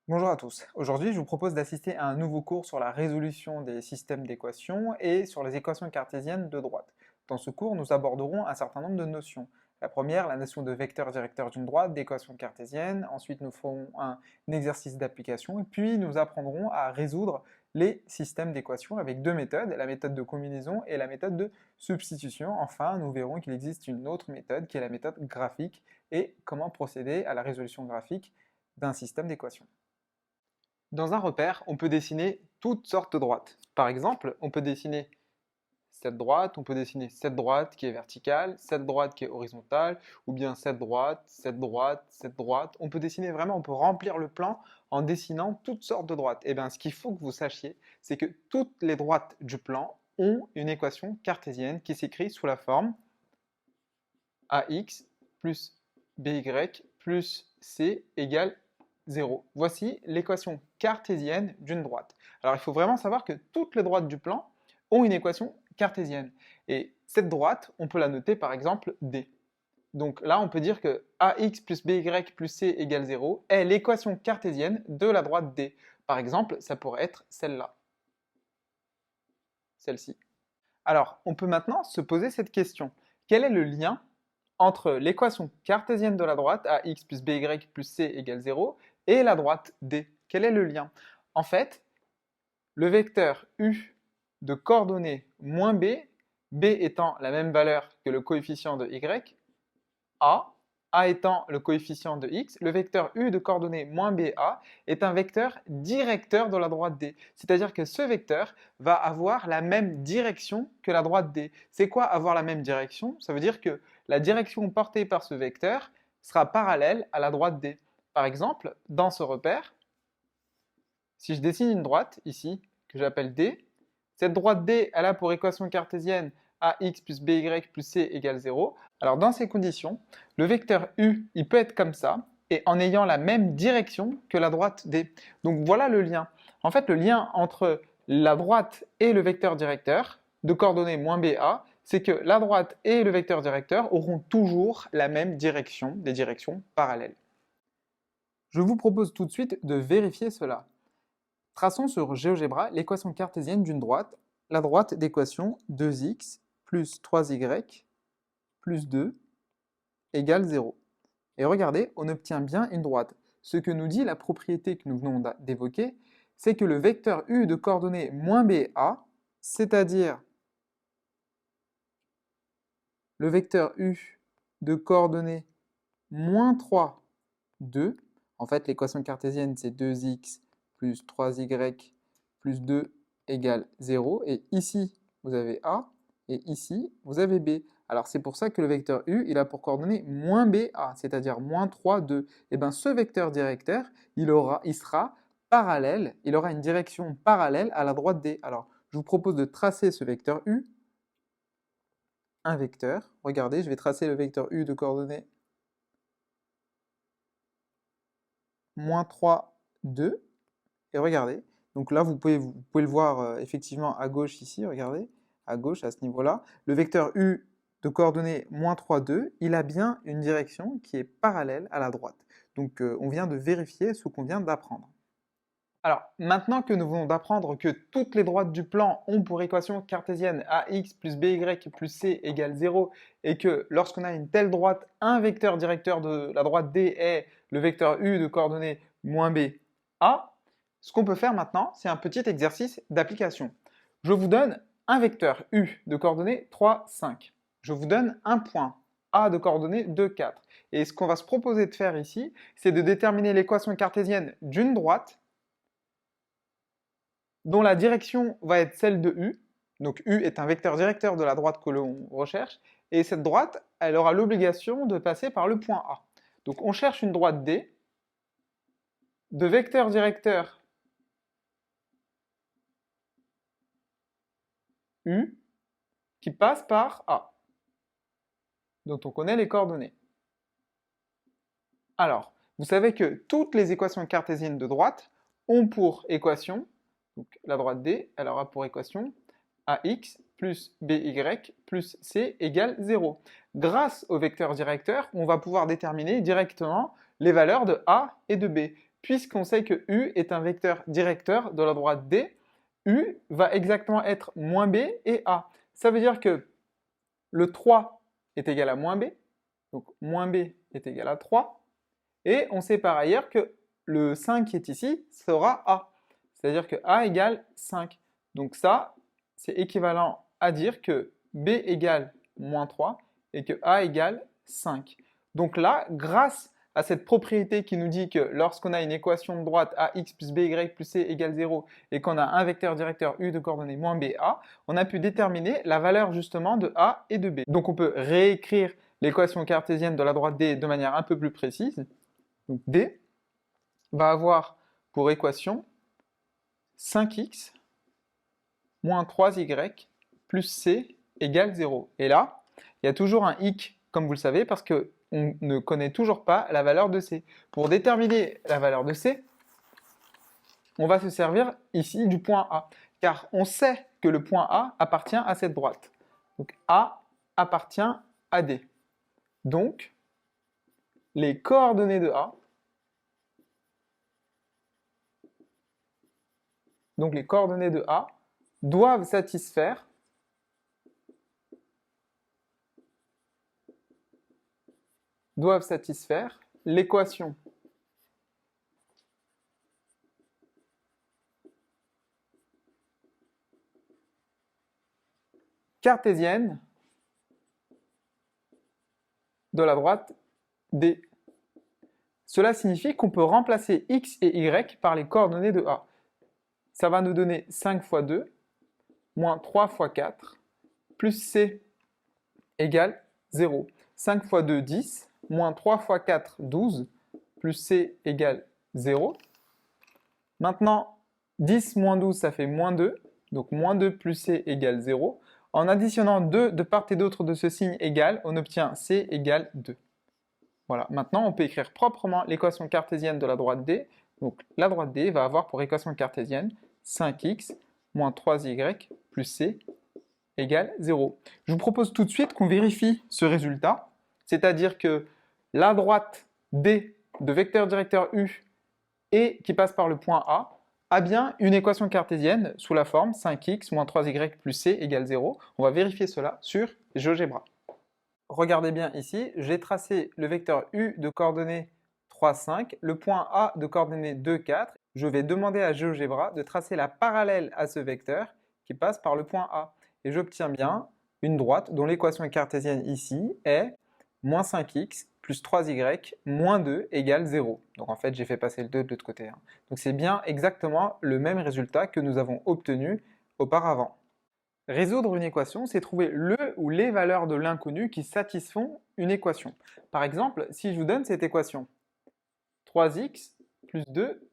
Bonjour à tous. Aujourd'hui, je vous propose d'assister à un nouveau cours sur la résolution des systèmes d'équations et sur les équations cartésiennes de droite. Dans ce cours, nous aborderons un certain nombre de notions. La première, la notion de vecteur directeur d'une droite, d'équation cartésienne. Ensuite, nous ferons un exercice d'application. Et puis, nous apprendrons à résoudre les systèmes d'équations avec deux méthodes, la méthode de combinaison et la méthode de substitution. Enfin, nous verrons qu'il existe une autre méthode qui est la méthode graphique et comment procéder à la résolution graphique d'un système d'équations. Dans un repère, on peut dessiner toutes sortes de droites. Par exemple, on peut dessiner cette droite, on peut dessiner cette droite qui est verticale, cette droite qui est horizontale, ou bien cette droite, cette droite, cette droite. On peut dessiner vraiment, on peut remplir le plan en dessinant toutes sortes de droites. Et bien, ce qu'il faut que vous sachiez, c'est que toutes les droites du plan ont une équation cartésienne qui s'écrit sous la forme ax plus by plus c égale 0. Voici l'équation cartésienne d'une droite. Alors il faut vraiment savoir que toutes les droites du plan ont une équation cartésienne. Et cette droite, on peut la noter par exemple D. Donc là, on peut dire que ax plus by plus c égale 0 est l'équation cartésienne de la droite D. Par exemple, ça pourrait être celle-là, celle-ci. Alors, on peut maintenant se poser cette question. Quel est le lien entre l'équation cartésienne de la droite ax plus by plus c égale 0 et la droite D? Quel est le lien? En fait, le vecteur u de coordonnées moins b, b étant la même valeur que le coefficient de y, a étant le coefficient de x, le vecteur u de coordonnées moins ba est un vecteur directeur de la droite D. C'est-à-dire que ce vecteur va avoir la même direction que la droite D. C'est quoi avoir la même direction? Ça veut dire que la direction portée par ce vecteur sera parallèle à la droite D. Par exemple, dans ce repère, si je dessine une droite ici, que j'appelle D, cette droite D, elle a pour équation cartésienne ax plus by plus c égale 0. Alors dans ces conditions, le vecteur u, il peut être comme ça, et en ayant la même direction que la droite D. Donc voilà le lien. En fait, le lien entre la droite et le vecteur directeur, de coordonnées moins ba, c'est que la droite et le vecteur directeur auront toujours la même direction, des directions parallèles. Je vous propose tout de suite de vérifier cela. Traçons sur GeoGebra l'équation cartésienne d'une droite, la droite d'équation 2x plus 3y plus 2 égale 0. Et regardez, on obtient bien une droite. Ce que nous dit la propriété que nous venons d'évoquer, c'est que le vecteur u de coordonnées moins ba, c'est-à-dire le vecteur u de coordonnées moins 3, 2, en fait l'équation cartésienne c'est 2x plus 3y plus 2 égale 0, et ici vous avez a, et ici vous avez b. Alors c'est pour ça que le vecteur u, il a pour coordonnée moins ba, c'est-à-dire moins 3, 2. Et bien ce vecteur directeur, il sera parallèle, il aura une direction parallèle à la droite d. Alors je vous propose de tracer ce vecteur u, un vecteur. Regardez, je vais tracer le vecteur u de coordonnées moins 3, 2. Et regardez, donc là vous pouvez le voir effectivement à gauche ici, regardez, à gauche à ce niveau-là. Le vecteur u de coordonnées moins 3, 2, il a bien une direction qui est parallèle à la droite. Donc on vient de vérifier ce qu'on vient d'apprendre. Alors, maintenant que nous venons d'apprendre que toutes les droites du plan ont pour équation cartésienne ax plus by plus c égale 0 et que lorsqu'on a une telle droite, un vecteur directeur de la droite D est le vecteur u de coordonnées moins b, a, ce qu'on peut faire maintenant, c'est un petit exercice d'application. Je vous donne un vecteur u de coordonnées 3, 5. Je vous donne un point a de coordonnées 2, 4. Et ce qu'on va se proposer de faire ici, c'est de déterminer l'équation cartésienne d'une droite dont la direction va être celle de U. Donc U est un vecteur directeur de la droite que l'on recherche. Et cette droite, elle aura l'obligation de passer par le point A. Donc on cherche une droite D de vecteur directeur U qui passe par A, dont on connaît les coordonnées. Alors, vous savez que toutes les équations cartésiennes de droite ont pour équation, donc la droite D, elle aura pour équation ax plus by plus c égale 0. Grâce au vecteur directeur, on va pouvoir déterminer directement les valeurs de a et de b. puisqu'on sait que U est un vecteur directeur de la droite D, U va exactement être moins B et A. Ça veut dire que le 3 est égal à moins B, donc moins B est égal à 3, et on sait par ailleurs que le 5 qui est ici sera A, c'est-à-dire que A égale 5. Donc ça, c'est équivalent à dire que B égale moins 3 et que A égale 5. Donc là, grâce à cette propriété qui nous dit que lorsqu'on a une équation de droite ax plus by plus c égale 0 et qu'on a un vecteur directeur u de coordonnées moins ba, on a pu déterminer la valeur justement de a et de b. Donc on peut réécrire l'équation cartésienne de la droite D de manière un peu plus précise. Donc D va avoir pour équation 5x moins 3y plus c égale 0. Et là, il y a toujours un hic, comme vous le savez, parce qu'on ne connaît toujours pas la valeur de c. Pour déterminer la valeur de c, on va se servir ici du point A, car on sait que le point A appartient à cette droite. Donc A appartient à D. Donc, les coordonnées de A, doivent satisfaire l'équation cartésienne de la droite D. Cela signifie qu'on peut remplacer x et y par les coordonnées de A. Ça va nous donner 5 fois 2, moins 3 fois 4, plus c égale 0. 5 fois 2, 10, moins 3 fois 4, 12, plus c égale 0. Maintenant, 10 moins 12, ça fait moins 2, donc moins 2 plus c égale 0. En additionnant 2 de part et d'autre de ce signe égal, on obtient c égale 2. Voilà, maintenant on peut écrire proprement l'équation cartésienne de la droite D. Donc la droite D va avoir pour équation cartésienne 5x moins 3y plus c égale 0. Je vous propose tout de suite qu'on vérifie ce résultat, c'est-à-dire que la droite D de vecteur directeur U et qui passe par le point A bien une équation cartésienne sous la forme 5x moins 3y plus c égale 0. On va vérifier cela sur GeoGebra. Regardez bien ici, j'ai tracé le vecteur U de coordonnées 3, 5, le point A de coordonnées 2, 4. Je vais demander à GeoGebra de tracer la parallèle à ce vecteur qui passe par le point A. Et j'obtiens bien une droite dont l'équation cartésienne ici est moins 5x plus 3y moins 2 égale 0. Donc en fait, j'ai fait passer le 2 de l'autre côté. Donc c'est bien exactement le même résultat que nous avons obtenu auparavant. Résoudre une équation, c'est trouver le ou les valeurs de l'inconnu qui satisfont une équation. Par exemple, si je vous donne cette équation, 3x plus 2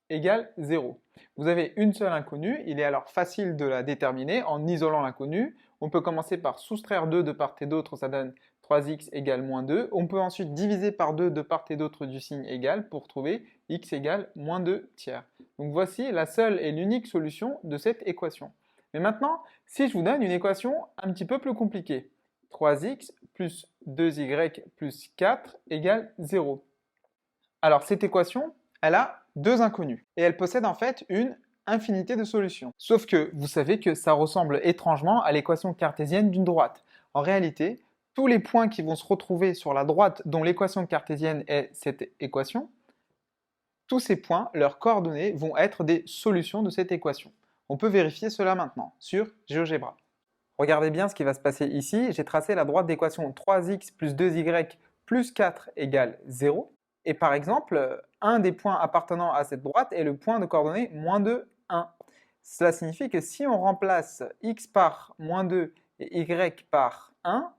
égale 0. Vous avez une seule inconnue, il est alors facile de la déterminer en isolant l'inconnue. On peut commencer par soustraire 2 de part et d'autre, ça donne 3x égale moins 2. On peut ensuite diviser par 2 de part et d'autre du signe égal pour trouver x égale moins 2 tiers. Donc voici la seule et l'unique solution de cette équation. Mais maintenant, si je vous donne une équation un petit peu plus compliquée, 3x plus 2y plus 4 égale 0. Alors cette équation, elle a deux inconnues et elle possède en fait une infinité de solutions. Sauf que vous savez que ça ressemble étrangement à l'équation cartésienne d'une droite. En réalité, tous les points qui vont se retrouver sur la droite dont l'équation cartésienne est cette équation, tous ces points, leurs coordonnées vont être des solutions de cette équation. On peut vérifier cela maintenant sur GeoGebra. Regardez bien ce qui va se passer ici. J'ai tracé la droite d'équation 3x plus 2y plus 4 égale 0. Et par exemple, un des points appartenant à cette droite est le point de coordonnées moins 2, 1. Cela signifie que si on remplace x par moins 2 et y par 1,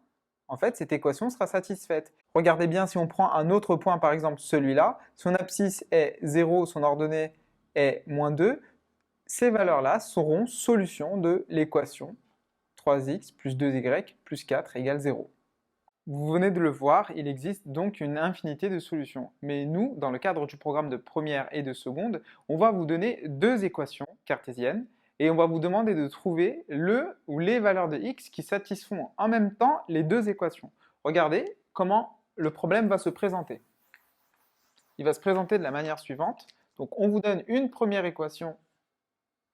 en fait, cette équation sera satisfaite. Regardez bien si on prend un autre point, par exemple celui-là, son abscisse est 0, son ordonnée est moins 2, ces valeurs-là seront solutions de l'équation 3x plus 2y plus 4 égale 0. Vous venez de le voir, il existe donc une infinité de solutions. Mais nous, dans le cadre du programme de première et de seconde, on va vous donner deux équations cartésiennes et on va vous demander de trouver le ou les valeurs de x qui satisfont en même temps les deux équations. Regardez comment le problème va se présenter. il va se présenter de la manière suivante. Donc on vous donne une première équation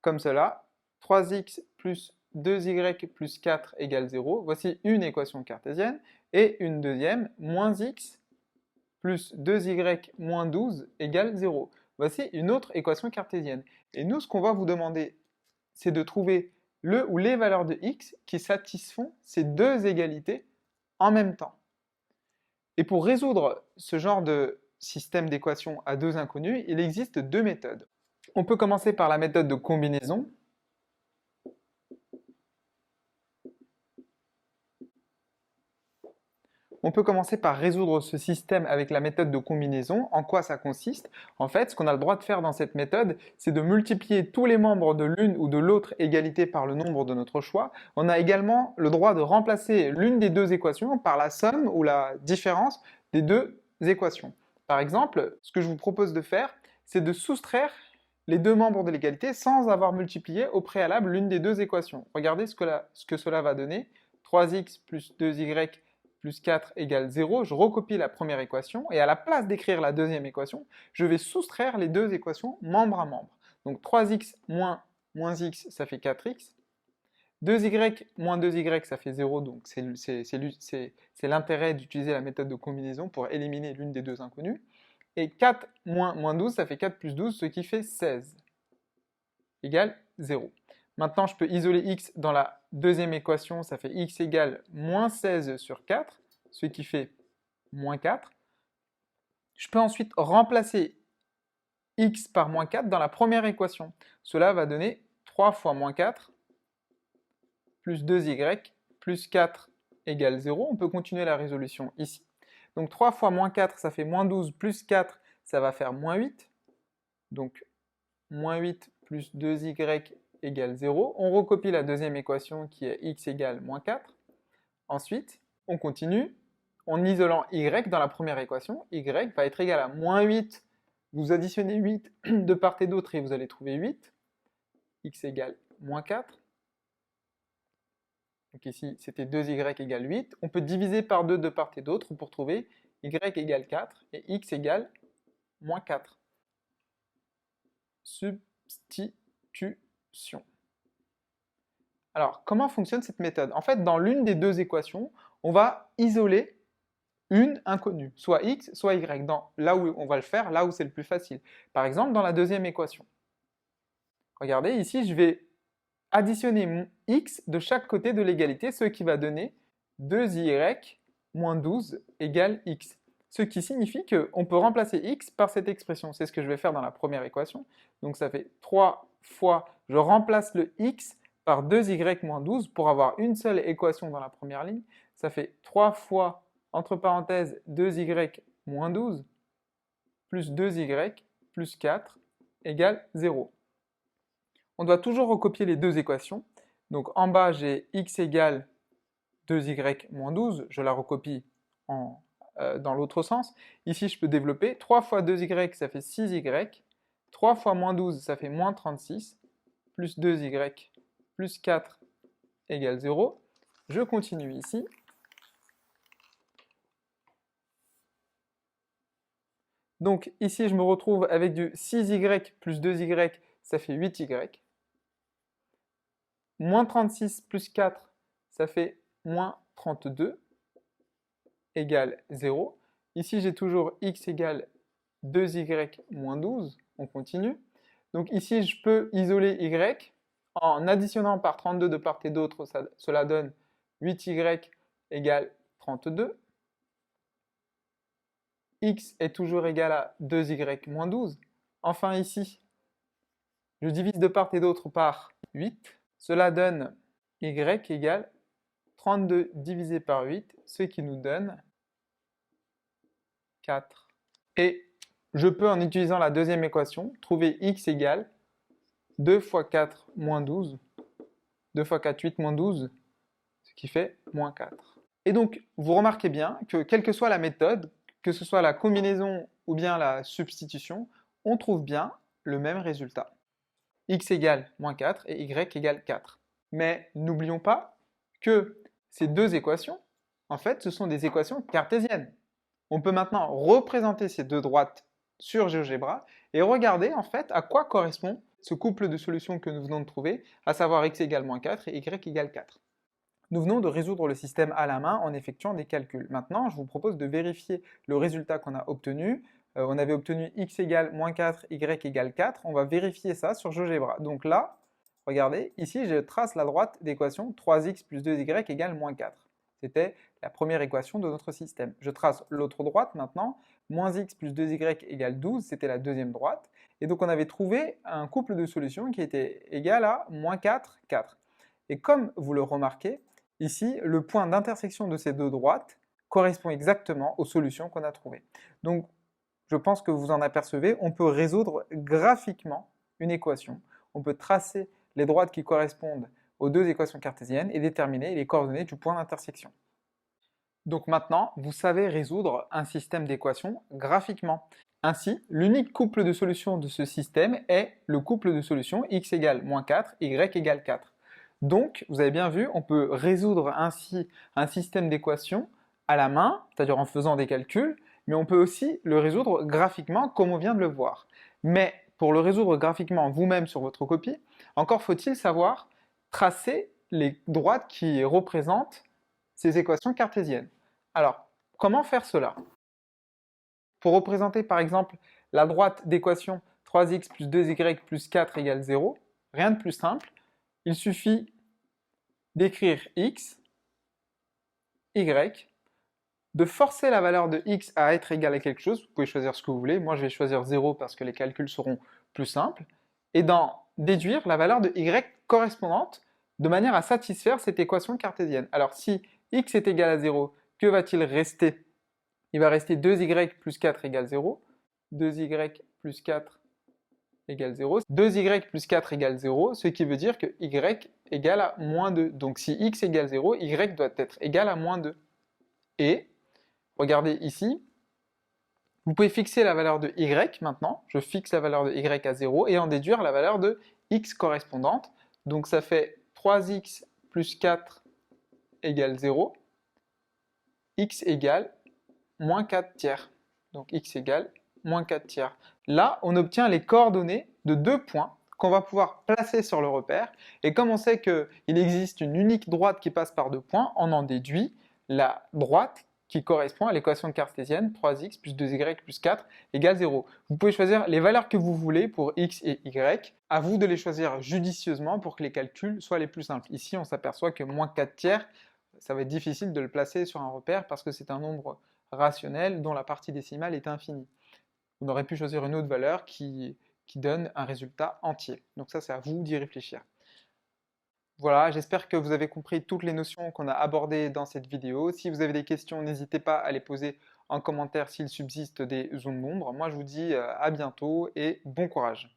comme cela, 3x plus 2y plus 4 égale 0. Voici une équation cartésienne. Et une deuxième, moins x plus 2y moins 12 égale 0. Voici une autre équation cartésienne. Et nous, ce qu'on va vous demander, c'est de trouver le ou les valeurs de x qui satisfont ces deux égalités en même temps. Et pour résoudre ce genre de système d'équations à deux inconnus, il existe deux méthodes. On peut commencer par la méthode de combinaison. On peut commencer par résoudre ce système avec la méthode de combinaison. En quoi ça consiste? En fait, ce qu'on a le droit de faire dans cette méthode, c'est de multiplier tous les membres de l'une ou de l'autre égalité par le nombre de notre choix. On a également le droit de remplacer l'une des deux équations par la somme ou la différence des deux équations. Par exemple, ce que je vous propose de faire, c'est de soustraire les deux membres de l'égalité sans avoir multiplié au préalable l'une des deux équations. Regardez ce que cela va donner. 3x plus 2y plus 4 égale 0, je recopie la première équation, et à la place d'écrire la deuxième équation, je vais soustraire les deux équations membre à membre. Donc 3x moins x, ça fait 4x. 2y moins 2y, ça fait 0, donc c'est l'intérêt d'utiliser la méthode de combinaison pour éliminer l'une des deux inconnues. Et 4 moins 12, ça fait 4 plus 12, ce qui fait 16, égale 0. Maintenant, je peux isoler x dans la deuxième équation, ça fait x égale moins 16 sur 4, ce qui fait moins 4. Je peux ensuite remplacer x par moins 4 dans la première équation. Cela va donner 3 fois moins 4 plus 2y plus 4 égale 0. On peut continuer la résolution ici. Donc 3 fois moins 4, ça fait moins 12, plus 4, ça va faire moins 8. Donc moins 8 plus 2y égale 0. On recopie la deuxième équation qui est x égale moins 4. Ensuite, on continue en isolant y dans la première équation. Y va être égal à moins 8. Vous additionnez 8 de part et d'autre et vous allez trouver 8. X égale moins 4. Donc ici, c'était 2y égale 8. On peut diviser par 2 de part et d'autre pour trouver y égale 4 et x égale moins 4. Substitution. Alors, comment fonctionne cette méthode? En fait, dans l'une des deux équations, on va isoler une inconnue, soit x, soit y, là où on va le faire, là où c'est le plus facile. Par exemple, dans la deuxième équation. Regardez, ici, je vais additionner mon x de chaque côté de l'égalité, ce qui va donner 2y moins 12 égale x. Ce qui signifie qu'on peut remplacer x par cette expression. C'est ce que je vais faire dans la première équation. Donc ça fait 3 fois, je remplace le x par 2y moins 12 pour avoir une seule équation dans la première ligne. Ça fait 3 fois, entre parenthèses, 2y moins 12 plus 2y plus 4 égale 0. On doit toujours recopier les deux équations. Donc en bas, j'ai x égale 2y moins 12. Je la recopie dans l'autre sens. Ici, je peux développer. 3 fois 2y, ça fait 6y. 3 fois moins 12, ça fait moins 36. Plus 2y plus 4 égale 0. Je continue ici. Donc ici, je me retrouve avec du 6y plus 2y, ça fait 8y. Moins 36 plus 4, ça fait moins 32, égale 0. Ici, j'ai toujours x égale 2y moins 12. On continue. Donc ici, je peux isoler y. En additionnant par 32 de part et d'autre, cela donne 8y égale 32. X est toujours égal à 2y moins 12. Enfin ici, je divise de part et d'autre par 8. Cela donne y égale 32 divisé par 8, ce qui nous donne 4. Et je peux, en utilisant la deuxième équation, trouver x égale 2 fois 4 moins 12. 2 fois 4, 8 moins 12, ce qui fait moins 4. Et donc, vous remarquez bien que quelle que soit la méthode, que ce soit la combinaison ou bien la substitution, on trouve bien le même résultat. X égale moins 4 et y égale 4. Mais n'oublions pas que ces deux équations, en fait, ce sont des équations cartésiennes. On peut maintenant représenter ces deux droites sur GeoGebra et regardez en fait à quoi correspond ce couple de solutions que nous venons de trouver, à savoir x égale moins 4 et y égale 4. Nous venons de résoudre le système à la main en effectuant des calculs. Maintenant, je vous propose de vérifier le résultat qu'on a obtenu. On avait obtenu x égale moins 4, y égale 4. On va vérifier ça sur GeoGebra. Donc là, regardez, ici je trace la droite d'équation 3x plus 2y égale moins 4. C'était la première équation de notre système. Je trace l'autre droite maintenant, moins x plus 2y égale 12, c'était la deuxième droite. Et donc on avait trouvé un couple de solutions qui était égal à moins 4, 4. Et comme vous le remarquez, ici, le point d'intersection de ces deux droites correspond exactement aux solutions qu'on a trouvées. Donc, je pense que vous en apercevez, on peut résoudre graphiquement une équation. On peut tracer les droites qui correspondent aux deux équations cartésiennes et déterminer les coordonnées du point d'intersection. Donc maintenant, vous savez résoudre un système d'équations graphiquement. Ainsi, l'unique couple de solutions de ce système est le couple de solutions x égale moins 4, y égale 4. Donc, vous avez bien vu, on peut résoudre ainsi un système d'équations à la main, c'est-à-dire en faisant des calculs, mais on peut aussi le résoudre graphiquement comme on vient de le voir. Mais pour le résoudre graphiquement vous-même sur votre copie, encore faut-il savoir tracer les droites qui représentent ces équations cartésiennes. Alors, comment faire cela? Pour représenter par exemple la droite d'équation 3x plus 2y plus 4 égale 0, rien de plus simple, il suffit d'écrire x, y, de forcer la valeur de x à être égale à quelque chose, vous pouvez choisir ce que vous voulez, moi je vais choisir 0 parce que les calculs seront plus simples, et d'en déduire la valeur de y correspondante de manière à satisfaire cette équation cartésienne. Alors si x est égal à 0, que va-t-il rester? Il va rester 2y plus 4 égale 0, 2y plus 4 égale 0, 2y plus 4 égale 0, ce qui veut dire que y égale à moins 2. Donc si x égale 0, y doit être égal à moins 2. Et, regardez ici, vous pouvez fixer la valeur de y maintenant, je fixe la valeur de y à 0, et en déduire la valeur de x correspondante. Donc ça fait 3x plus 4 égale 0, x égale moins 4 tiers. Donc x égale moins 4 tiers. Là, on obtient les coordonnées de deux points qu'on va pouvoir placer sur le repère. Et comme on sait qu'il existe une unique droite qui passe par deux points, on en déduit la droite qui correspond à l'équation cartésienne 3x plus 2y plus 4 égale 0. Vous pouvez choisir les valeurs que vous voulez pour x et y. À vous de les choisir judicieusement pour que les calculs soient les plus simples. Ici, on s'aperçoit que moins 4 tiers, ça va être difficile de le placer sur un repère parce que c'est un nombre rationnel dont la partie décimale est infinie. On aurait pu choisir une autre valeur qui donne un résultat entier. Donc ça, c'est à vous d'y réfléchir. Voilà, j'espère que vous avez compris toutes les notions qu'on a abordées dans cette vidéo. Si vous avez des questions, n'hésitez pas à les poser en commentaire s'il subsiste des zones d'ombre. Moi, je vous dis à bientôt et bon courage.